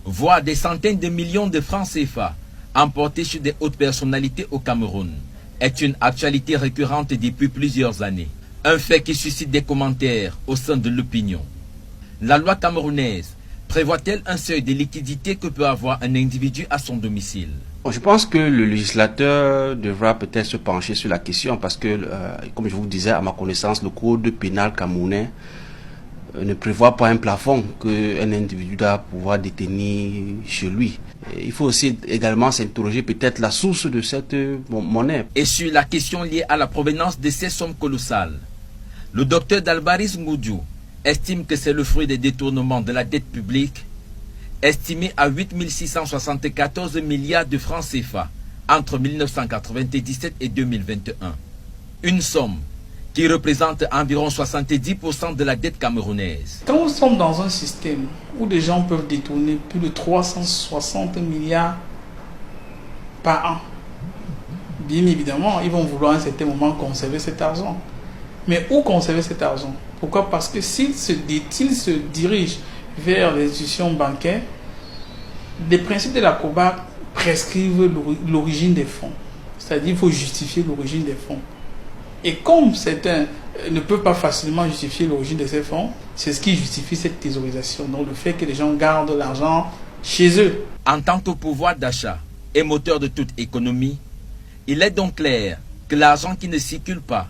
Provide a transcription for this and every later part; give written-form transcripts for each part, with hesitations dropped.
voire des centaines de millions de francs CFA emportés sur des hautes personnalités au Cameroun est une actualité récurrente depuis plusieurs années. Un fait qui suscite des commentaires au sein de l'opinion. La loi camerounaise prévoit-elle un seuil de liquidité que peut avoir un individu à son domicile? Je pense que le législateur devra peut-être se pencher sur la question parce que, comme je vous disais, à ma connaissance, le code pénal camerounais ne prévoit pas un plafond qu'un individu doit pouvoir détenir chez lui. Il faut aussi également s'interroger peut-être la source de cette monnaie. Et sur la question liée à la provenance de ces sommes colossales, le docteur Dalbaris Ngoudiou estime que c'est le fruit des détournements de la dette publique, estimé à 8 674 milliards de francs CFA entre 1997 et 2021. Une somme qui représente environ 70% de la dette camerounaise. Quand nous sommes dans un système où des gens peuvent détourner plus de 360 milliards par an, bien évidemment, ils vont vouloir à un certain moment conserver cet argent. Mais où conserver cet argent? Pourquoi? Parce que s'ils se dirigent vers les institutions bancaires, les principes de la COBAC prescrivent l'origine des fonds. C'est-à-dire qu'il faut justifier l'origine des fonds. Et comme certains ne peuvent pas facilement justifier l'origine de ces fonds, c'est ce qui justifie cette thésaurisation. Donc le fait que les gens gardent l'argent chez eux. En tant que pouvoir d'achat et moteur de toute économie, il est donc clair que l'argent qui ne circule pas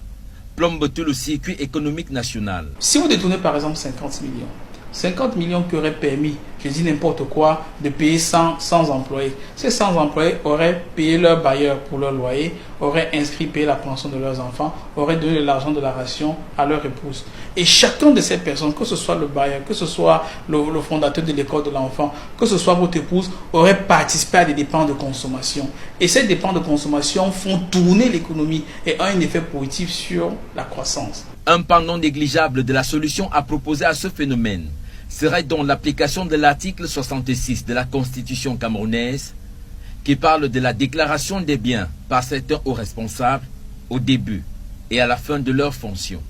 plombe tout le circuit économique national. Si vous détournez par exemple 50 millions qui auraient permis, je dis n'importe quoi, de payer 100 employés. Ces 100 employés auraient payé leur bailleur pour leur loyer, auraient inscrit payer la pension de leurs enfants, auraient donné l'argent de la ration à leur épouse. Et chacun de ces personnes, que ce soit le bailleur, que ce soit le fondateur de l'école de l'enfant, que ce soit votre épouse, aurait participé à des dépenses de consommation. Et ces dépenses de consommation font tourner l'économie et ont un effet positif sur la croissance. Un pan non négligeable de la solution à proposer à ce phénomène serait donc l'application de l'article 66 de la Constitution camerounaise qui parle de la déclaration des biens par certains hauts responsables au début et à la fin de leur fonction.